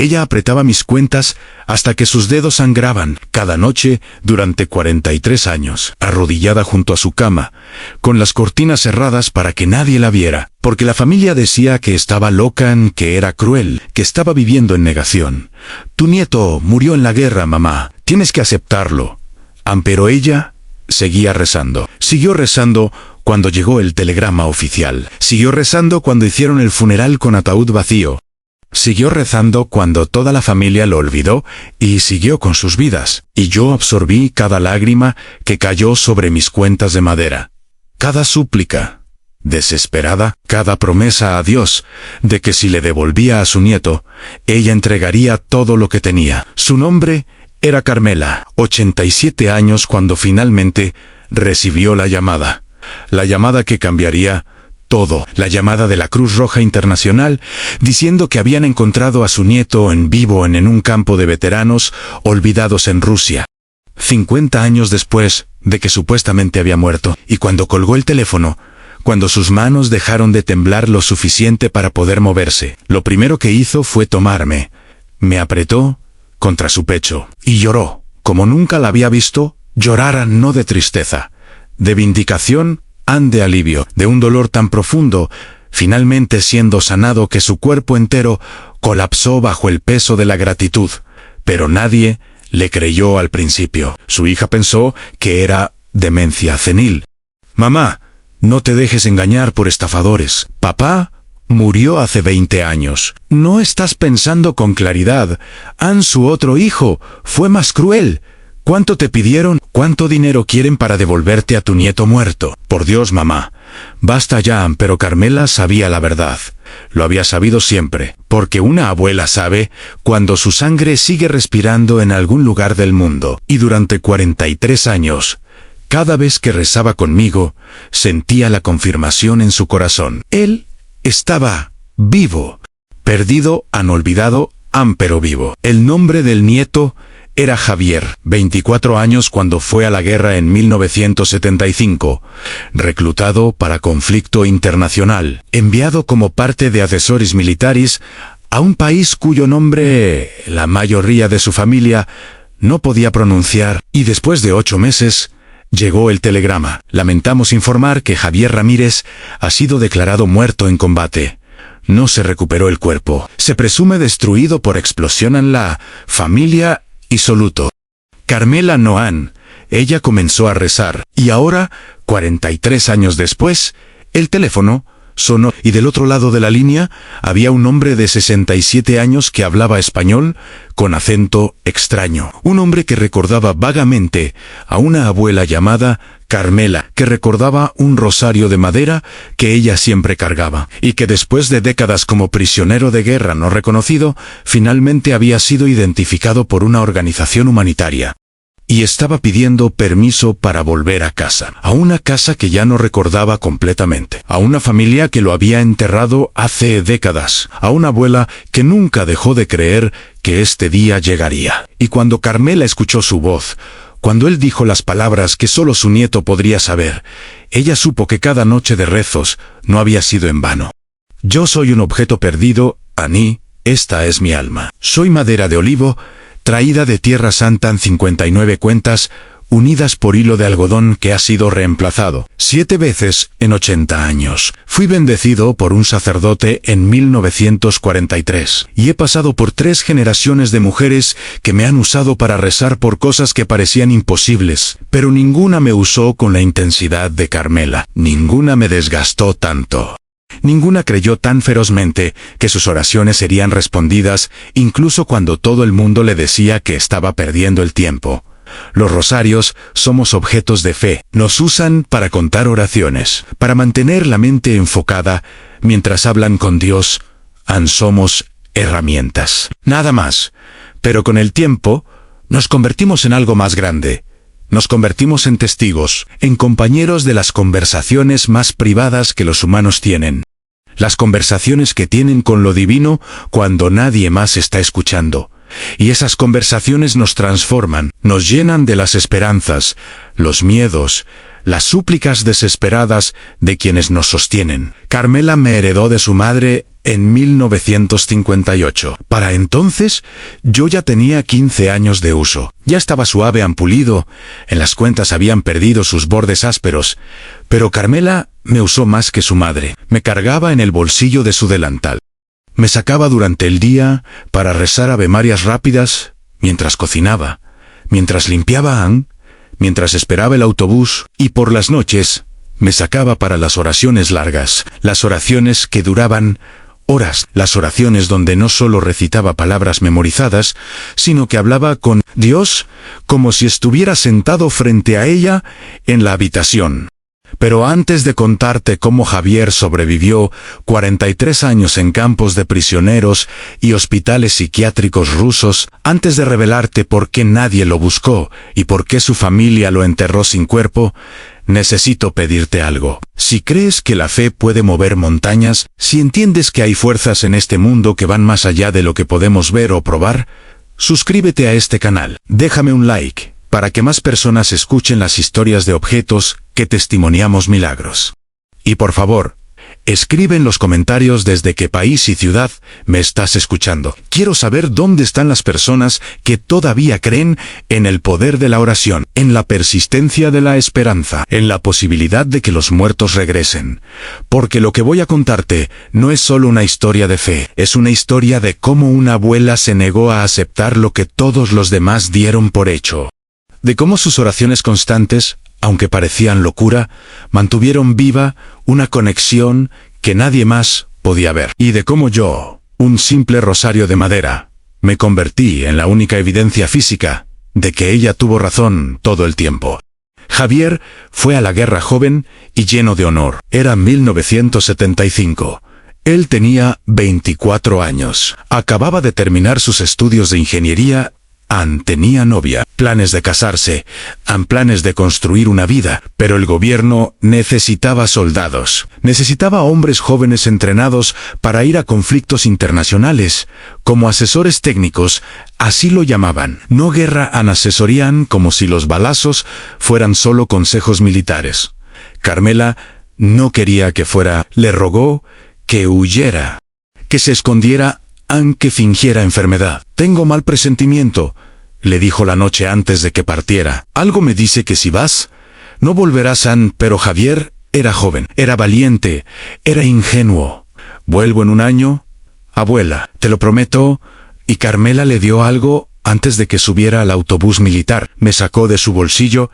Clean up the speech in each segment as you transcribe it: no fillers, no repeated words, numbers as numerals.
Ella apretaba mis cuentas hasta que sus dedos sangraban cada noche durante 43 años, arrodillada junto a su cama, con las cortinas cerradas para que nadie la viera, porque la familia decía que estaba loca, que era cruel, que estaba viviendo en negación. Tu nieto murió en la guerra, mamá. Tienes que aceptarlo. Pero ella seguía rezando. Siguió rezando cuando llegó el telegrama oficial. Siguió rezando cuando hicieron el funeral con ataúd vacío. Siguió rezando cuando toda la familia lo olvidó y siguió con sus vidas. Y yo absorbí cada lágrima que cayó sobre mis cuentas de madera. Cada súplica desesperada, cada promesa a Dios de que si le devolvía a su nieto, ella entregaría todo lo que tenía. Su nombre era Carmela, 87 años cuando finalmente recibió la llamada que cambiaría todo, la llamada de la Cruz Roja Internacional, diciendo que habían encontrado a su nieto en vivo en un campo de veteranos olvidados en Rusia. 50 años después de que supuestamente había muerto, y cuando colgó el teléfono, cuando sus manos dejaron de temblar lo suficiente para poder moverse, lo primero que hizo fue tomarme. Me apretó contra su pecho y lloró, como nunca la había visto llorar, no de tristeza, de vindicación, de alivio, de un dolor tan profundo, finalmente siendo sanado que su cuerpo entero colapsó bajo el peso de la gratitud. Pero nadie le creyó al principio. Su hija pensó que era demencia senil. Mamá, no te dejes engañar por estafadores. Papá murió hace 20 años. No estás pensando con claridad. Su otro hijo, fue más cruel. ¿Cuánto te pidieron? ¿Cuánto dinero quieren para devolverte a tu nieto muerto? Por Dios, mamá, basta ya. Pero Carmela sabía la verdad. Lo había sabido siempre, porque una abuela sabe cuando su sangre sigue respirando en algún lugar del mundo. Y durante 43 años, cada vez que rezaba conmigo, sentía la confirmación en su corazón. Él estaba vivo, perdido, olvidado, pero vivo. El nombre del nieto era Javier, 24 años cuando fue a la guerra en 1975, reclutado para conflicto internacional, enviado como parte de Accessoris Militaris a un país cuyo nombre la mayoría de su familia no podía pronunciar, y después de 8 meses llegó el telegrama. Lamentamos informar que Javier Ramírez ha sido declarado muerto en combate. No se recuperó el cuerpo. Se presume destruido por explosión en la familia y soluto. Carmela Noan, ella comenzó a rezar, y ahora, 43 años después, el teléfono sonó, y del otro lado de la línea había un hombre de 67 años que hablaba español con acento extraño. Un hombre que recordaba vagamente a una abuela llamada Carmela, que recordaba un rosario de madera que ella siempre cargaba, y que después de décadas como prisionero de guerra no reconocido, finalmente había sido identificado por una organización humanitaria. Y estaba pidiendo permiso para volver a casa, a una casa que ya no recordaba completamente, a una familia que lo había enterrado hace décadas, a una abuela que nunca dejó de creer que este día llegaría. Y cuando Carmela escuchó su voz, cuando él dijo las palabras que solo su nieto podría saber, ella supo que cada noche de rezos no había sido en vano. Yo soy un objeto perdido, Ani, esta es mi alma. Soy madera de olivo, traída de Tierra Santa en 59 cuentas, unidas por hilo de algodón que ha sido reemplazado 7 veces en 80 años. Fui bendecido por un sacerdote en 1943, y he pasado por 3 generaciones de mujeres que me han usado para rezar por cosas que parecían imposibles, pero ninguna me usó con la intensidad de Carmela, ninguna me desgastó tanto. Ninguna creyó tan ferozmente que sus oraciones serían respondidas, incluso cuando todo el mundo le decía que estaba perdiendo el tiempo. Los rosarios somos objetos de fe. Nos usan para contar oraciones, para mantener la mente enfocada mientras hablan con Dios. Somos herramientas. Nada más. Pero con el tiempo, nos convertimos en algo más grande. Nos convertimos en testigos, en compañeros de las conversaciones más privadas que los humanos tienen. Las conversaciones que tienen con lo divino cuando nadie más está escuchando. Y esas conversaciones nos transforman, nos llenan de las esperanzas, los miedos, las súplicas desesperadas de quienes nos sostienen. Carmela me heredó de su madre, en 1958. Para entonces, yo ya tenía 15 años de uso. Ya estaba suave, ampulido, en las cuentas habían perdido sus bordes ásperos, pero Carmela me usó más que su madre. Me cargaba en el bolsillo de su delantal. Me sacaba durante el día para rezar avemarias rápidas, mientras cocinaba, mientras limpiaba mientras esperaba el autobús, y por las noches me sacaba para las oraciones largas, las oraciones que duraban horas, las oraciones donde no solo recitaba palabras memorizadas, sino que hablaba con Dios como si estuviera sentado frente a ella en la habitación. Pero antes de contarte cómo Javier sobrevivió 43 años en campos de prisioneros y hospitales psiquiátricos rusos, antes de revelarte por qué nadie lo buscó y por qué su familia lo enterró sin cuerpo, necesito pedirte algo. Si crees que la fe puede mover montañas, si entiendes que hay fuerzas en este mundo que van más allá de lo que podemos ver o probar, suscríbete a este canal. Déjame un like, para que más personas escuchen las historias de objetos que testimoniamos milagros. Y por favor, escribe en los comentarios desde qué país y ciudad me estás escuchando. Quiero saber dónde están las personas que todavía creen en el poder de la oración, en la persistencia de la esperanza, en la posibilidad de que los muertos regresen. Porque lo que voy a contarte no es solo una historia de fe, es una historia de cómo una abuela se negó a aceptar lo que todos los demás dieron por hecho. De cómo sus oraciones constantes, aunque parecían locura, mantuvieron viva una conexión que nadie más podía ver. Y de cómo yo, un simple rosario de madera, me convertí en la única evidencia física de que ella tuvo razón todo el tiempo. Javier fue a la guerra joven y lleno de honor. Era 1975. Él tenía 24 años. Acababa de terminar sus estudios de ingeniería. Tenía novia, planes de casarse, planes de construir una vida, pero el gobierno necesitaba soldados. Necesitaba hombres jóvenes entrenados para ir a conflictos internacionales, como asesores técnicos, así lo llamaban. No guerra, asesorían como si los balazos fueran solo consejos militares. Carmela no quería que fuera, le rogó que huyera, que se escondiera, aunque fingiera enfermedad. Tengo mal presentimiento, le dijo la noche antes de que partiera. Algo me dice que si vas, no volverás pero Javier era joven, era valiente, era ingenuo. ¿Vuelvo en un año? Abuela, te lo prometo. Y Carmela le dio algo antes de que subiera al autobús militar. Me sacó de su bolsillo.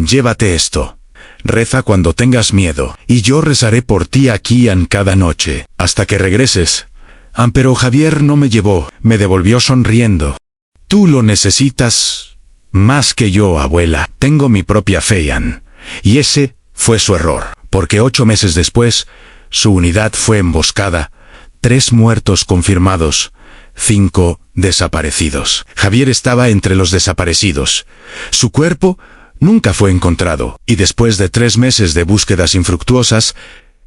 Llévate esto. Reza cuando tengas miedo, y yo rezaré por ti aquí cada noche, hasta que regreses. Pero Javier no me llevó, me devolvió sonriendo. Tú lo necesitas más que yo, abuela. Tengo mi propia fe, Y ese fue su error, porque 8 meses después, su unidad fue emboscada. 3 muertos confirmados, 5 desaparecidos. Javier estaba entre los desaparecidos. Su cuerpo nunca fue encontrado, y después de 3 meses de búsquedas infructuosas,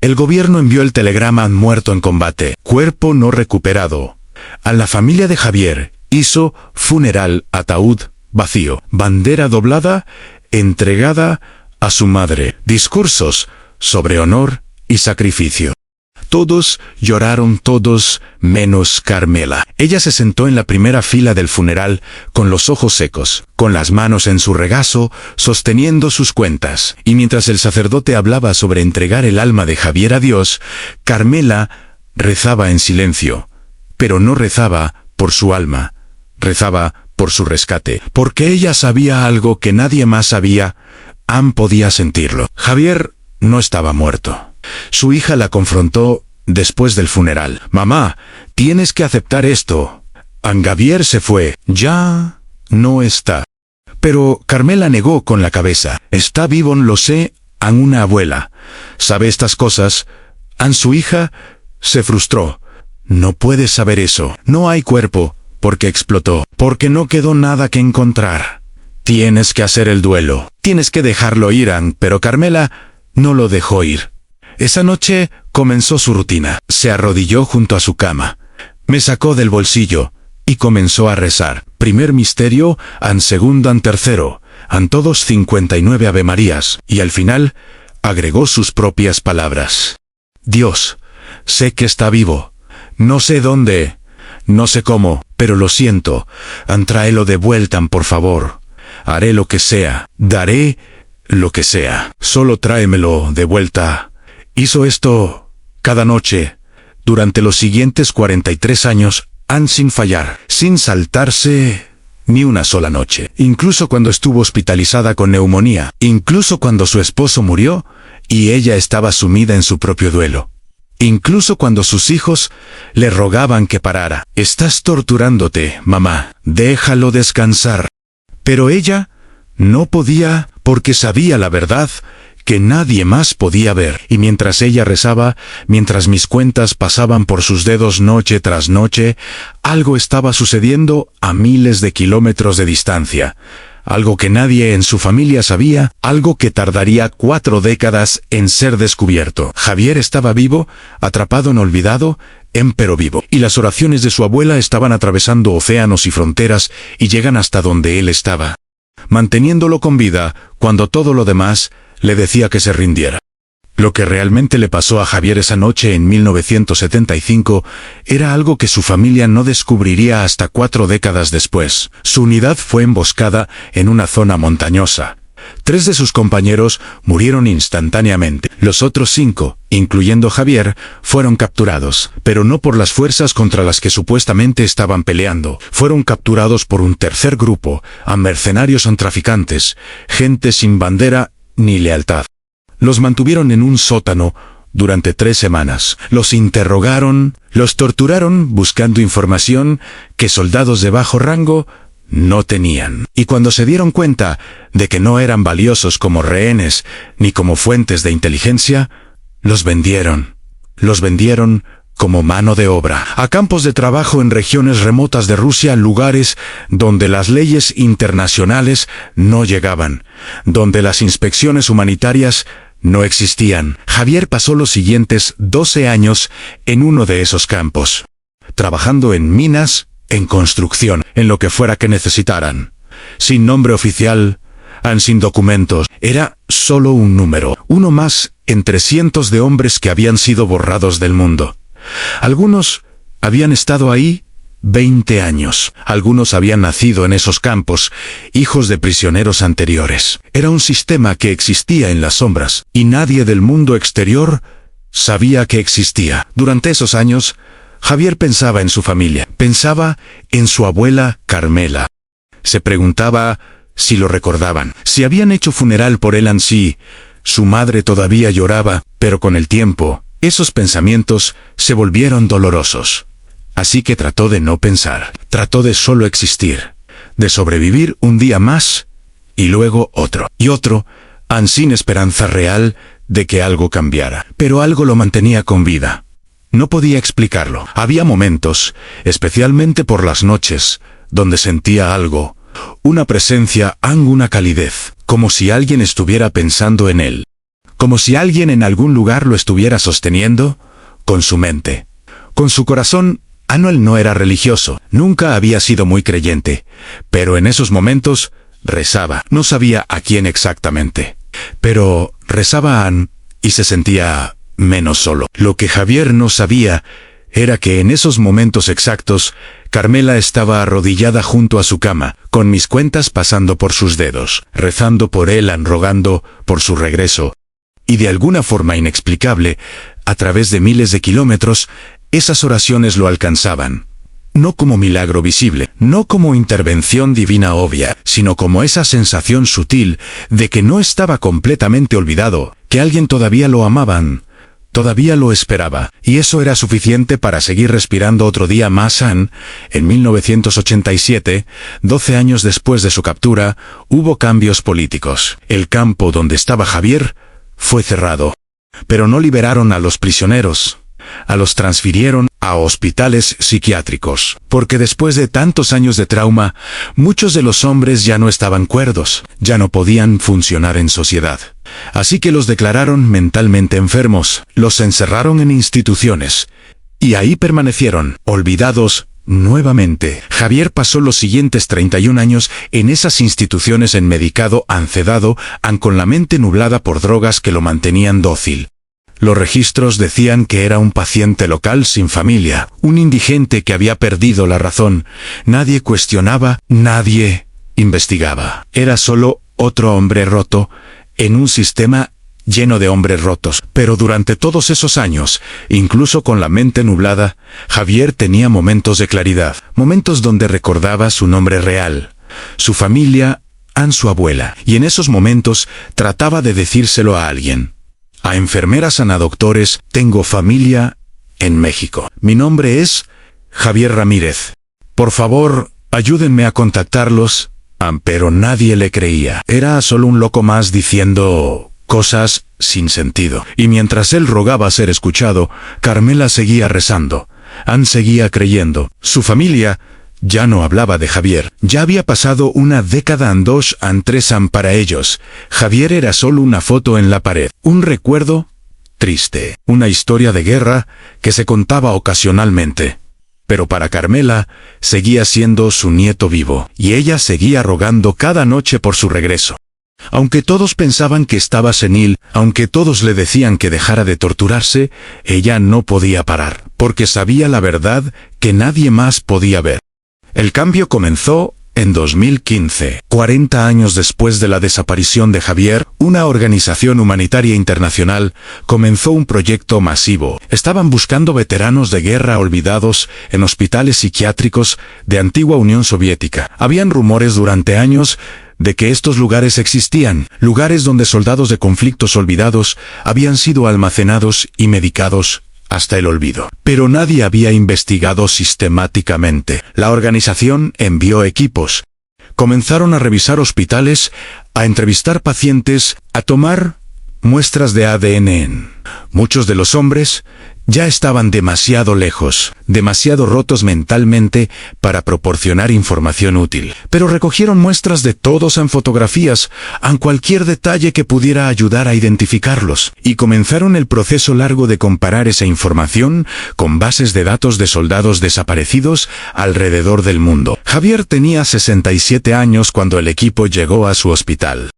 el gobierno envió el telegrama muerto en combate, cuerpo no recuperado. A la familia de Javier hizo funeral, ataúd vacío, bandera doblada, entregada a su madre, discursos sobre honor y sacrificio. Todos lloraron, todos menos Carmela. Ella se sentó en la primera fila del funeral, con los ojos secos, con las manos en su regazo, sosteniendo sus cuentas. Y mientras el sacerdote hablaba sobre entregar el alma de Javier a Dios, Carmela rezaba en silencio. Pero no rezaba por su alma, rezaba por su rescate, porque ella sabía algo que nadie más sabía. Podía sentirlo. Javier no estaba muerto. Su hija la confrontó después del funeral. Mamá, tienes que aceptar esto. Javier se fue. Ya no está. Pero Carmela negó con la cabeza. Está vivo, lo sé. Una abuela sabe estas cosas. Su hija se frustró. No puedes saber eso. No hay cuerpo, porque explotó, porque no quedó nada que encontrar. Tienes que hacer el duelo. Tienes que dejarlo ir, pero Carmela no lo dejó ir. Esa noche comenzó su rutina. Se arrodilló junto a su cama. Me sacó del bolsillo y comenzó a rezar. Primer misterio, segundo, tercero, todos 59 avemarías, y al final agregó sus propias palabras. Dios, sé que está vivo. No sé dónde, no sé cómo, pero lo siento. Tráelo de vuelta, por favor. Haré lo que sea, daré lo que sea. Solo tráemelo de vuelta. Hizo esto cada noche, durante los siguientes 43 años, sin fallar, sin saltarse ni una sola noche. Incluso cuando estuvo hospitalizada con neumonía, incluso cuando su esposo murió y ella estaba sumida en su propio duelo. Incluso cuando sus hijos le rogaban que parara. Estás torturándote, mamá, déjalo descansar. Pero ella no podía, porque sabía la verdad que nadie más podía ver. Y mientras ella rezaba, mientras mis cuentas pasaban por sus dedos noche tras noche, algo estaba sucediendo a miles de kilómetros de distancia. Algo que nadie en su familia sabía, algo que tardaría 4 décadas en ser descubierto. Javier estaba vivo, atrapado en olvidado, pero vivo. Y las oraciones de su abuela estaban atravesando océanos y fronteras y llegan hasta donde él estaba, manteniéndolo con vida cuando todo lo demás le decía que se rindiera. Lo que realmente le pasó a Javier esa noche en 1975 era algo que su familia no descubriría hasta 4 décadas después. Su unidad fue emboscada en una zona montañosa. 3 de sus compañeros murieron instantáneamente. Los otros 5, incluyendo Javier, fueron capturados, pero no por las fuerzas contra las que supuestamente estaban peleando. Fueron capturados por un tercer grupo, a mercenarios traficantes, gente sin bandera ni lealtad. Los mantuvieron en un sótano durante 3 semanas. Los interrogaron, los torturaron buscando información que soldados de bajo rango no tenían. Y cuando se dieron cuenta de que no eran valiosos como rehenes ni como fuentes de inteligencia, los vendieron. Los vendieron como mano de obra a campos de trabajo en regiones remotas de Rusia, lugares donde las leyes internacionales no llegaban, donde las inspecciones humanitarias no existían. Javier pasó los siguientes 12 años en uno de esos campos, trabajando en minas, en construcción, en lo que fuera que necesitaran. Sin nombre oficial, sin documentos, era solo un número, uno más entre cientos de hombres que habían sido borrados del mundo. Algunos habían estado ahí 20 años. Algunos habían nacido en esos campos, hijos de prisioneros anteriores. Era un sistema que existía en las sombras, y nadie del mundo exterior sabía que existía. Durante esos años, Javier pensaba en su familia, pensaba en su abuela Carmela. Se preguntaba si lo recordaban, si habían hecho funeral por él ansí. Su madre todavía lloraba, pero con el tiempo, esos pensamientos se volvieron dolorosos. Así que trató de no pensar, trató de solo existir, de sobrevivir un día más, y luego otro, y otro, sin esperanza real de que algo cambiara. Pero algo lo mantenía con vida. No podía explicarlo. Había momentos, especialmente por las noches, donde sentía algo, una presencia, una calidez, como si alguien estuviera pensando en él. Como si alguien en algún lugar lo estuviera sosteniendo, con su mente, con su corazón. Él no era religioso, nunca había sido muy creyente, pero en esos momentos rezaba. No sabía a quién exactamente, pero rezaba y se sentía menos solo. Lo que Javier no sabía era que en esos momentos exactos, Carmela estaba arrodillada junto a su cama, con mis cuentas pasando por sus dedos, rezando por él, rogando por su regreso. Y de alguna forma inexplicable, a través de miles de kilómetros, esas oraciones lo alcanzaban. No como milagro visible, no como intervención divina obvia, sino como esa sensación sutil de que no estaba completamente olvidado, que alguien todavía lo amaban, todavía lo esperaba. Y eso era suficiente para seguir respirando otro día más. En 1987, 12 años después de su captura, hubo cambios políticos. El campo donde estaba Javier fue cerrado. Pero no liberaron a los prisioneros. Los transfirieron a hospitales psiquiátricos, porque después de tantos años de trauma, muchos de los hombres ya no estaban cuerdos, ya no podían funcionar en sociedad. Así que los declararon mentalmente enfermos, los encerraron en instituciones, y ahí permanecieron, olvidados nuevamente. Javier pasó los siguientes 31 años en esas instituciones enmedicado, sedado, con la mente nublada por drogas que lo mantenían dócil. Los registros decían que era un paciente local sin familia, un indigente que había perdido la razón. Nadie cuestionaba, nadie investigaba. Era solo otro hombre roto en un sistema lleno de hombres rotos. Pero durante todos esos años, incluso con la mente nublada, Javier tenía momentos de claridad, momentos donde recordaba su nombre real, su familia, su abuela, y en esos momentos trataba de decírselo a alguien. A enfermeras, a doctores: tengo familia en México. Mi nombre es Javier Ramírez. Por favor, ayúdenme a contactarlos. Pero nadie le creía. Era solo un loco más diciendo cosas sin sentido. Y mientras él rogaba ser escuchado, Carmela seguía rezando. Seguía creyendo. Su familia ya no hablaba de Javier. Ya había pasado una década, 2 a 3 para ellos. Javier era solo una foto en la pared, un recuerdo triste, una historia de guerra que se contaba ocasionalmente. Pero para Carmela, seguía siendo su nieto vivo, y ella seguía rogando cada noche por su regreso. Aunque todos pensaban que estaba senil, aunque todos le decían que dejara de torturarse, ella no podía parar, porque sabía la verdad que nadie más podía ver. El cambio comenzó en 2015, 40 años después de la desaparición de Javier. Una organización humanitaria internacional comenzó un proyecto masivo. Estaban buscando veteranos de guerra olvidados en hospitales psiquiátricos de antigua Unión Soviética. Habían rumores durante años de que estos lugares existían, lugares donde soldados de conflictos olvidados habían sido almacenados y medicados hasta el olvido. Pero nadie había investigado sistemáticamente. La organización envió equipos. Comenzaron a revisar hospitales, a entrevistar pacientes, a tomar muestras de ADN. Muchos de los hombres ya estaban demasiado lejos, demasiado rotos mentalmente para proporcionar información útil. Pero recogieron muestras de todos en fotografías, en cualquier detalle que pudiera ayudar a identificarlos, y comenzaron el proceso largo de comparar esa información con bases de datos de soldados desaparecidos alrededor del mundo. Javier tenía 67 años cuando el equipo llegó a su hospital.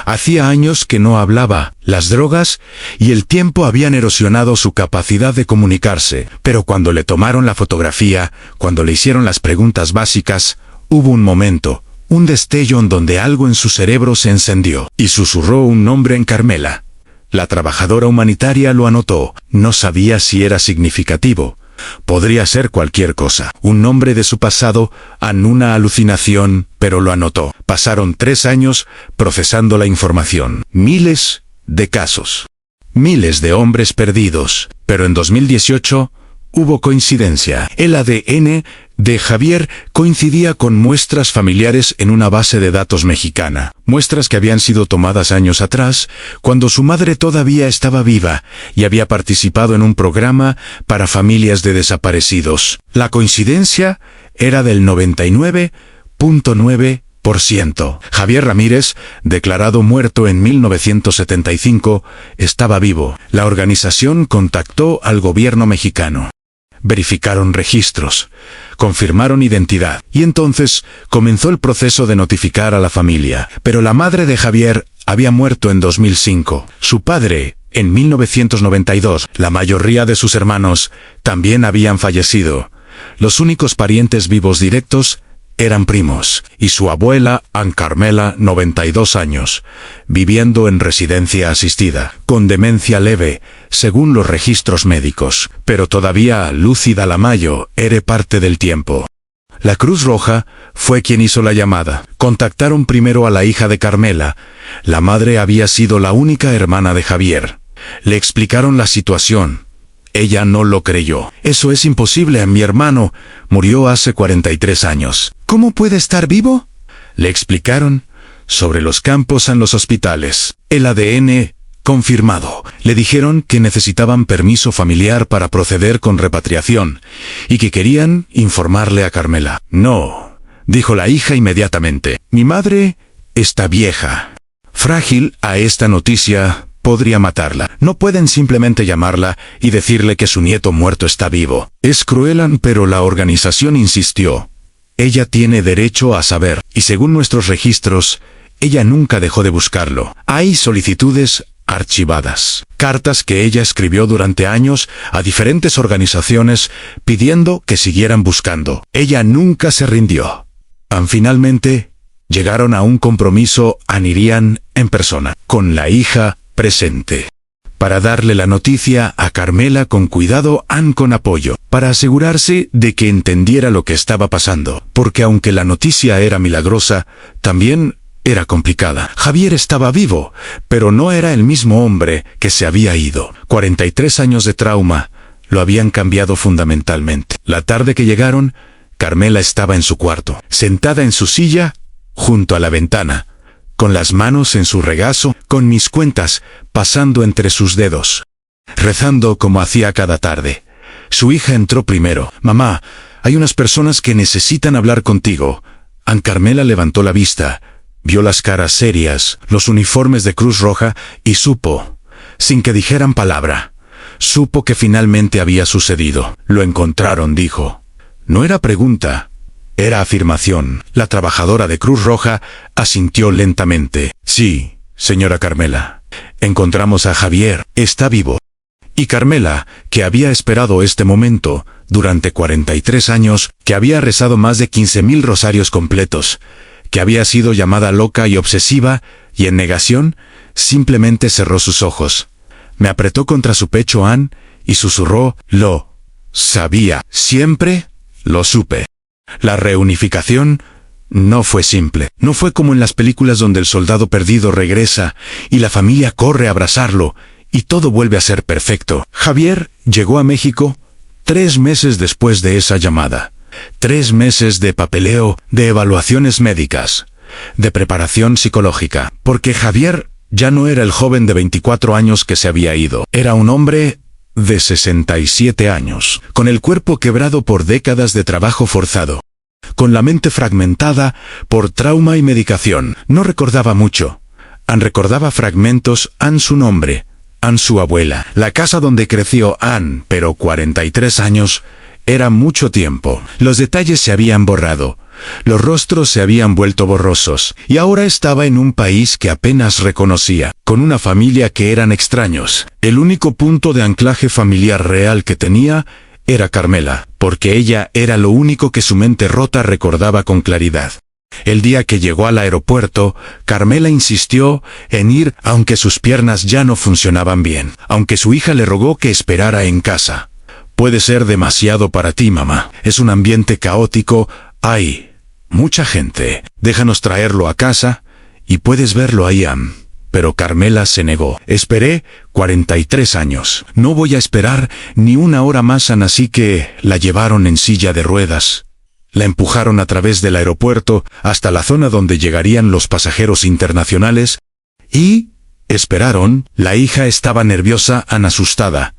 Hacía años que no hablaba. Las drogas y el tiempo habían erosionado su capacidad de comunicarse, pero cuando le tomaron la fotografía, cuando le hicieron las preguntas básicas, hubo un momento, un destello en donde algo en su cerebro se encendió, y susurró un nombre en Carmela. La trabajadora humanitaria lo anotó. No sabía si era significativo. Podría ser cualquier cosa, un nombre de su pasado, una alucinación, pero lo anotó. Pasaron 3 años procesando la información. Miles de casos. Miles de hombres perdidos. Pero en 2018 hubo coincidencia. El ADN de Javier coincidía con muestras familiares en una base de datos mexicana. Muestras que habían sido tomadas años atrás, cuando su madre todavía estaba viva y había participado en un programa para familias de desaparecidos. La coincidencia era del 99.9%. Javier Ramírez, declarado muerto en 1975, estaba vivo. La organización contactó al gobierno mexicano. Verificaron registros, confirmaron identidad, y entonces comenzó el proceso de notificar a la familia. Pero la madre de Javier había muerto en 2005, su padre en 1992, la mayoría de sus hermanos también habían fallecido. Los únicos parientes vivos directos eran primos, y su abuela, Carmela, 92 años, viviendo en residencia asistida, con demencia leve, según los registros médicos, pero todavía lúcida. La mayo era parte del tiempo. La Cruz Roja fue quien hizo la llamada. Contactaron primero a la hija de Carmela. La madre había sido la única hermana de Javier. Le explicaron la situación. Ella no lo creyó. Eso es imposible, mi hermano murió hace 43 años. ¿Cómo puede estar vivo? Le explicaron sobre los campos en los hospitales. El ADN confirmado. Le dijeron que necesitaban permiso familiar para proceder con repatriación y que querían informarle a Carmela. No, dijo la hija inmediatamente. Mi madre está vieja, frágil. A esta noticia podría matarla. No pueden simplemente llamarla y decirle que su nieto muerto está vivo. Es cruel, pero la organización insistió. Ella tiene derecho a saber, y según nuestros registros, ella nunca dejó de buscarlo. Hay solicitudes archivadas. Cartas que ella escribió durante años a diferentes organizaciones pidiendo que siguieran buscando. Ella nunca se rindió. Finalmente, llegaron a un compromiso Anirían en persona, con la hija presente. Para darle la noticia a Carmela con cuidado, con apoyo, para asegurarse de que entendiera lo que estaba pasando, porque aunque la noticia era milagrosa, también era complicada. Javier estaba vivo, pero no era el mismo hombre que se había ido. 43 años de trauma lo habían cambiado fundamentalmente. La tarde que llegaron, Carmela estaba en su cuarto, sentada en su silla, junto a la ventana, con las manos en su regazo, con mis cuentas pasando entre sus dedos, rezando como hacía cada tarde. Su hija entró primero. «Mamá, hay unas personas que necesitan hablar contigo». Carmela levantó la vista, vio las caras serias, los uniformes de Cruz Roja y supo, sin que dijeran palabra, supo que finalmente había sucedido. «Lo encontraron», dijo. No era pregunta, era afirmación. La trabajadora de Cruz Roja asintió lentamente. «Sí, señora Carmela. Encontramos a Javier. Está vivo». Y Carmela, que había esperado este momento durante 43 años, que había rezado más de 15.000 rosarios completos, que había sido llamada loca y obsesiva, y en negación, simplemente cerró sus ojos. Me apretó contra su pecho y susurró: «Lo sabía. Siempre lo supe». La reunificación no fue simple. No fue como en las películas donde el soldado perdido regresa y la familia corre a abrazarlo y todo vuelve a ser perfecto. Javier llegó a México 3 meses después de esa llamada. 3 meses de papeleo, de evaluaciones médicas, de preparación psicológica. Porque Javier ya no era el joven de 24 años que se había ido. Era un hombre de 67 años, con el cuerpo quebrado por décadas de trabajo forzado, con la mente fragmentada por trauma y medicación. No recordaba mucho. Recordaba fragmentos, su nombre, su abuela, la casa donde creció pero 43 años era mucho tiempo. Los detalles se habían borrado, los rostros se habían vuelto borrosos, y ahora estaba en un país que apenas reconocía, con una familia que eran extraños. El único punto de anclaje familiar real que tenía era Carmela, porque ella era lo único que su mente rota recordaba con claridad. El día que llegó al aeropuerto, Carmela insistió en ir aunque sus piernas ya no funcionaban bien, aunque su hija le rogó que esperara en casa. «Puede ser demasiado para ti, mamá. Es un ambiente caótico, hay mucha gente. Déjanos traerlo a casa y puedes verlo ahí». Pero Carmela se negó. «Esperé 43 años. No voy a esperar ni una hora más». Así que la llevaron en silla de ruedas. La empujaron a través del aeropuerto hasta la zona donde llegarían los pasajeros internacionales y esperaron. La hija estaba nerviosa, asustada.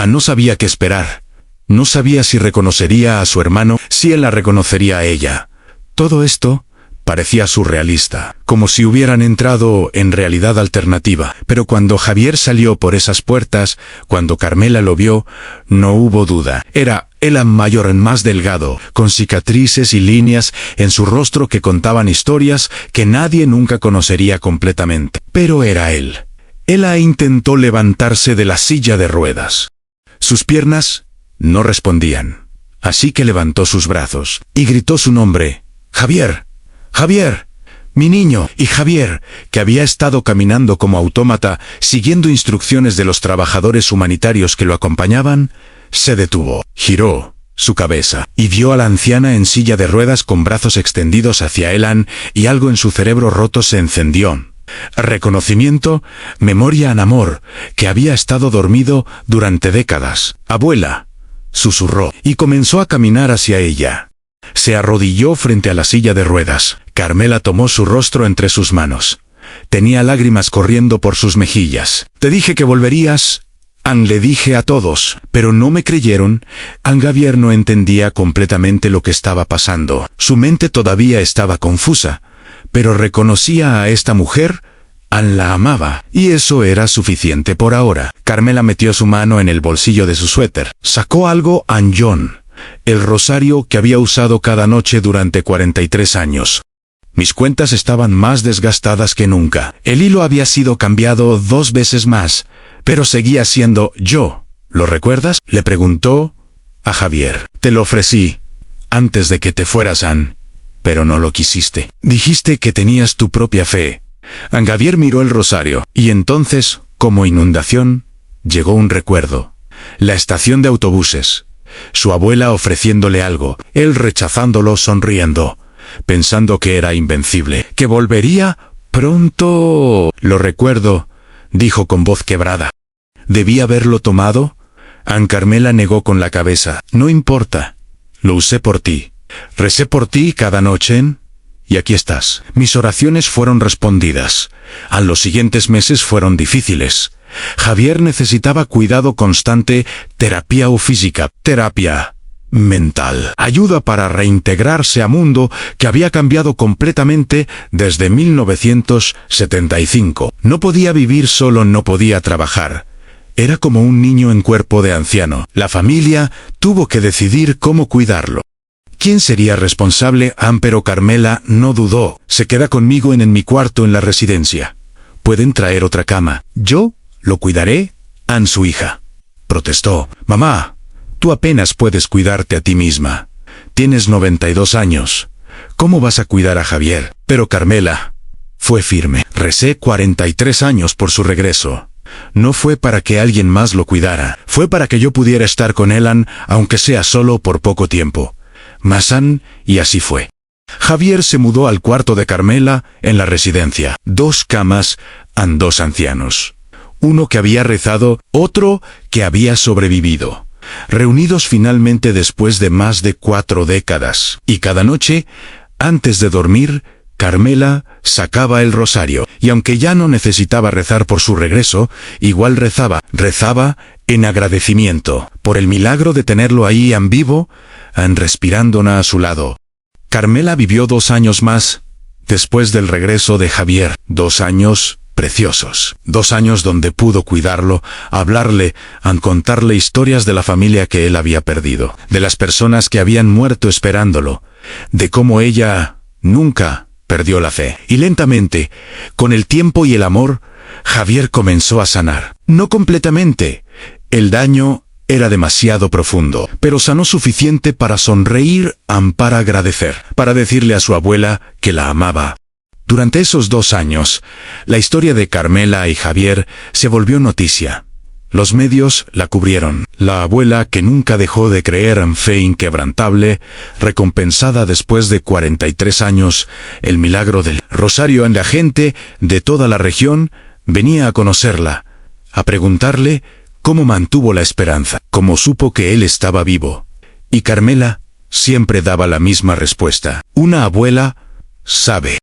No sabía qué esperar. No sabía si reconocería a su hermano, si él la reconocería a ella. Todo esto parecía surrealista, como si hubieran entrado en realidad alternativa. Pero cuando Javier salió por esas puertas, cuando Carmela lo vio, no hubo duda. Era él, mayor, más delgado, con cicatrices y líneas en su rostro que contaban historias que nadie nunca conocería completamente. Pero era él. Él intentó levantarse de la silla de ruedas. Sus piernas no respondían. Así que levantó sus brazos y gritó su nombre: «Javier, Javier, mi niño». Y Javier, que había estado caminando como autómata, siguiendo instrucciones de los trabajadores humanitarios que lo acompañaban, se detuvo, giró su cabeza y vio a la anciana en silla de ruedas con brazos extendidos hacia él, y algo en su cerebro roto se encendió. Reconocimiento, memoria, amor, que había estado dormido durante décadas. «Abuela», susurró, y comenzó a caminar hacia ella. Se arrodilló frente a la silla de ruedas. Carmela tomó su rostro entre sus manos. Tenía lágrimas corriendo por sus mejillas. «Te dije que volverías», le dije a todos, pero no me creyeron. Javier no entendía completamente lo que estaba pasando. Su mente todavía estaba confusa, pero reconocía a esta mujer. La amaba, y eso era suficiente por ahora. Carmela metió su mano en el bolsillo de su suéter. Sacó algo, John, el rosario que había usado cada noche durante 43 años. Mis cuentas estaban más desgastadas que nunca. El hilo había sido cambiado 2 veces más, pero seguía siendo yo. ¿Lo recuerdas?, le preguntó a Javier. Te lo ofrecí antes de que te fueras, Ann, pero no lo quisiste. Dijiste que tenías tu propia fe. Javier miró el rosario, y entonces, como inundación, llegó un recuerdo. La estación de autobuses. Su abuela ofreciéndole algo, él rechazándolo sonriendo, pensando que era invencible, que volvería pronto. Lo recuerdo, dijo con voz quebrada. ¿Debí haberlo tomado? Ann Carmela negó con la cabeza. No importa. Lo usé por ti. Recé por ti cada noche, y aquí estás. Mis oraciones fueron respondidas. A los siguientes meses fueron difíciles. Javier necesitaba cuidado constante, terapia o física, terapia mental, ayuda para reintegrarse a mundo que había cambiado completamente desde 1975. No podía vivir solo, no podía trabajar. Era como un niño en cuerpo de anciano. La familia tuvo que decidir cómo cuidarlo. ¿Quién sería responsable? Ann, pero Carmela no dudó. Se queda conmigo en mi cuarto en la residencia. Pueden traer otra cama. Yo lo cuidaré. Ann, su hija, protestó. Mamá, tú apenas puedes cuidarte a ti misma. Tienes 92 años. ¿Cómo vas a cuidar a Javier? Pero Carmela fue firme. Recé 43 años por su regreso. No fue para que alguien más lo cuidara. Fue para que yo pudiera estar con él, Ann, aunque sea solo por poco tiempo. Más Ann, y así fue. Javier se mudó al cuarto de Carmela en la residencia. 2 camas, Ann, 2 ancianos. Uno que había rezado, otro que había sobrevivido. Reunidos finalmente después de más de 4 décadas. Y cada noche, antes de dormir, Carmela sacaba el rosario, y aunque ya no necesitaba rezar por su regreso, igual rezaba en agradecimiento por el milagro de tenerlo ahí en vivo, respirándola a su lado. Carmela vivió 2 años más después del regreso de Javier. 2 años preciosos. 2 años donde pudo cuidarlo, hablarle, contarle historias de la familia que él había perdido, de las personas que habían muerto esperándolo, de cómo ella nunca perdió la fe. Y lentamente, con el tiempo y el amor, Javier comenzó a sanar. No completamente. El daño era demasiado profundo, pero sanó suficiente para sonreír, para agradecer, para decirle a su abuela que la amaba. Durante esos 2 años, la historia de Carmela y Javier se volvió noticia. Los medios la cubrieron. La abuela, que nunca dejó de creer en fe inquebrantable, recompensada después de 43 años, el milagro del rosario. En la gente de toda la región venía a conocerla, a preguntarle cómo mantuvo la esperanza, cómo supo que él estaba vivo. Y Carmela siempre daba la misma respuesta. Una abuela sabe.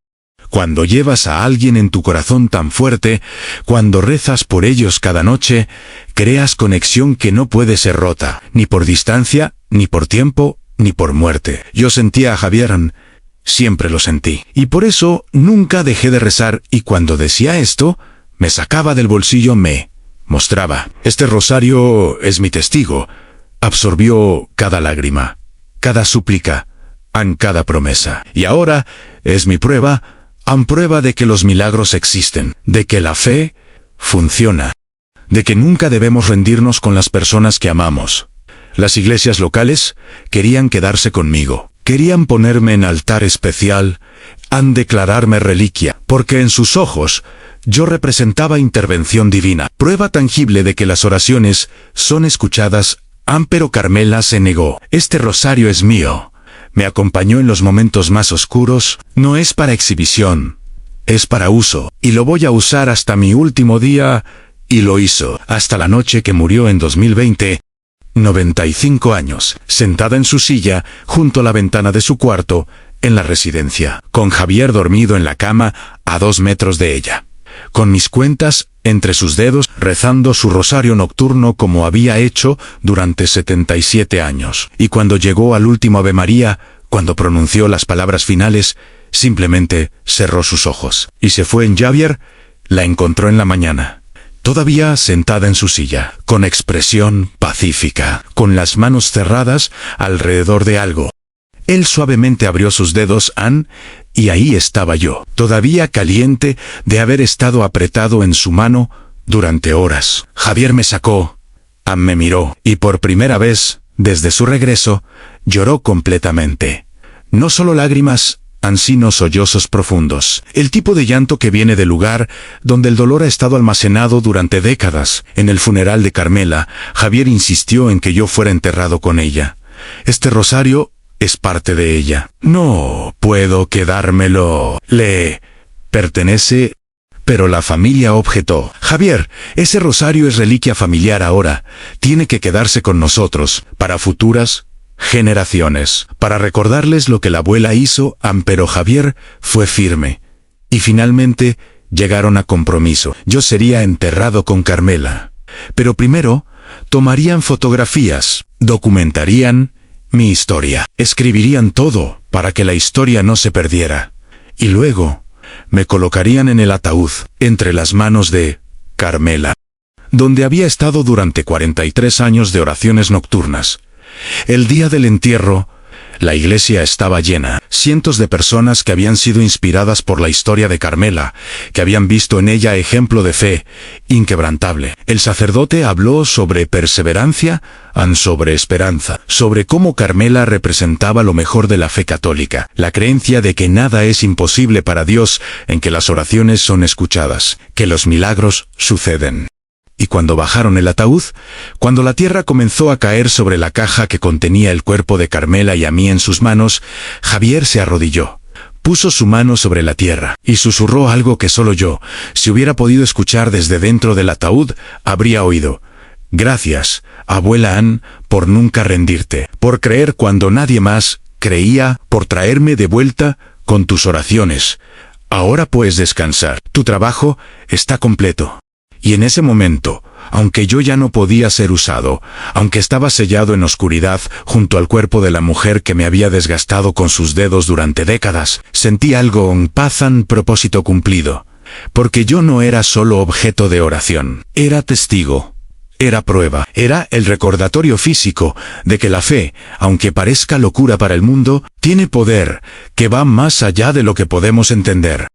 Cuando llevas a alguien en tu corazón tan fuerte, cuando rezas por ellos cada noche, creas conexión que no puede ser rota, ni por distancia, ni por tiempo, ni por muerte. Yo sentía a Javier, siempre lo sentí. Y por eso nunca dejé de rezar, y cuando decía esto, me sacaba del bolsillo, me mostraba. Este rosario es mi testigo. Absorbió cada lágrima, cada súplica, cada promesa. Y ahora es mi prueba, prueba de que los milagros existen, de que la fe funciona, de que nunca debemos rendirnos con las personas que amamos. Las iglesias locales querían quedarse conmigo, querían ponerme en altar especial, declararme reliquia, porque en sus ojos yo representaba intervención divina, prueba tangible de que las oraciones son escuchadas. Pero Carmela se negó. Este rosario es mío. Me acompañó en los momentos más oscuros. No es para exhibición, es para uso, y lo voy a usar hasta mi último día, y lo hizo, hasta la noche que murió en 2020, 95 años, sentada en su silla, junto a la ventana de su cuarto, en la residencia, con Javier dormido en la cama, a 2 metros de ella, con mis cuentas entre sus dedos, rezando su rosario nocturno como había hecho durante 77 años. Y cuando llegó al último Ave María, cuando pronunció las palabras finales, simplemente cerró sus ojos. Y se fue. En Javier la encontró en la mañana, todavía sentada en su silla, con expresión pacífica, con las manos cerradas alrededor de algo. Él suavemente abrió sus dedos, Y ahí estaba yo, todavía caliente de haber estado apretado en su mano durante horas. Javier me sacó, me miró, y por primera vez, desde su regreso, lloró completamente. No solo lágrimas, sino sollozos profundos. El tipo de llanto que viene del lugar donde el dolor ha estado almacenado durante décadas. En el funeral de Carmela, Javier insistió en que yo fuera enterrado con ella. Este rosario es parte de ella. No puedo quedármelo. Le pertenece. Pero la familia objetó. Javier, ese rosario es reliquia familiar ahora. Tiene que quedarse con nosotros, para futuras generaciones, para recordarles lo que la abuela hizo. Pero Javier fue firme. Y finalmente llegaron a compromiso. Yo sería enterrado con Carmela. Pero primero, tomarían fotografías, documentarían mi historia, escribirían todo para que la historia no se perdiera. Y luego me colocarían en el ataúd, entre las manos de Carmela, donde había estado durante 43 años de oraciones nocturnas. El día del entierro, la iglesia estaba llena. Cientos de personas que habían sido inspiradas por la historia de Carmela, que habían visto en ella ejemplo de fe inquebrantable. El sacerdote habló sobre perseverancia, sobre esperanza, sobre cómo Carmela representaba lo mejor de la fe católica, la creencia de que nada es imposible para Dios, en que las oraciones son escuchadas, que los milagros suceden. Y cuando bajaron el ataúd, cuando la tierra comenzó a caer sobre la caja que contenía el cuerpo de Carmela y a mí en sus manos, Javier se arrodilló, puso su mano sobre la tierra y susurró algo que solo yo, si hubiera podido escuchar desde dentro del ataúd, habría oído. Gracias, abuela Ann, por nunca rendirte, por creer cuando nadie más creía, por traerme de vuelta con tus oraciones. Ahora puedes descansar, tu trabajo está completo. Y en ese momento, aunque yo ya no podía ser usado, aunque estaba sellado en oscuridad junto al cuerpo de la mujer que me había desgastado con sus dedos durante décadas, sentí algo, un propósito cumplido. Porque yo no era solo objeto de oración, era testigo, era prueba, era el recordatorio físico de que la fe, aunque parezca locura para el mundo, tiene poder que va más allá de lo que podemos entender.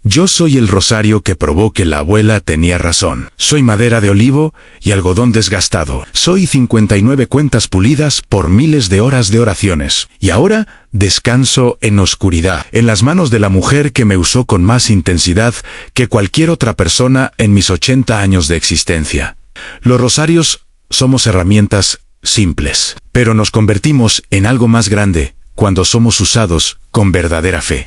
Yo soy el rosario que probó que la abuela tenía razón. Soy madera de olivo y algodón desgastado. Soy 59 cuentas pulidas por miles de horas de oraciones. Y ahora descanso en oscuridad, en las manos de la mujer que me usó con más intensidad que cualquier otra persona en mis 80 años de existencia. Los rosarios somos herramientas simples, pero nos convertimos en algo más grande cuando somos usados con verdadera fe.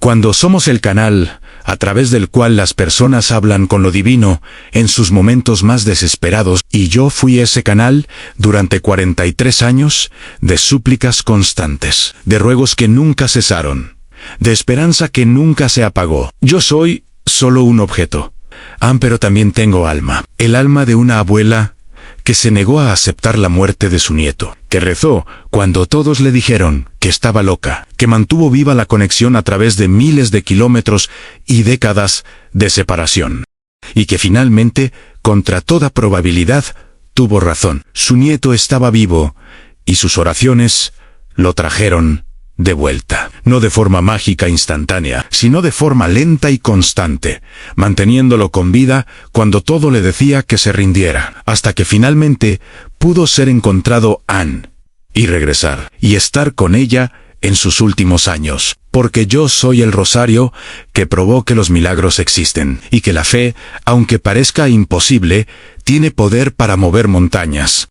Cuando somos el canal a través del cual las personas hablan con lo divino en sus momentos más desesperados, y yo fui ese canal durante 43 años de súplicas constantes, de ruegos que nunca cesaron, de esperanza que nunca se apagó. Yo soy solo un objeto. Pero también tengo alma, el alma de una abuela que se negó a aceptar la muerte de su nieto, que rezó cuando todos le dijeron que estaba loca, que mantuvo viva la conexión a través de miles de kilómetros y décadas de separación, y que finalmente, contra toda probabilidad, tuvo razón. Su nieto estaba vivo, y sus oraciones lo trajeron de vuelta, no de forma mágica instantánea, sino de forma lenta y constante, manteniéndolo con vida cuando todo le decía que se rindiera, hasta que finalmente pudo ser encontrado Ann, y regresar, y estar con ella en sus últimos años, porque yo soy el rosario que probó que los milagros existen, y que la fe, aunque parezca imposible, tiene poder para mover montañas.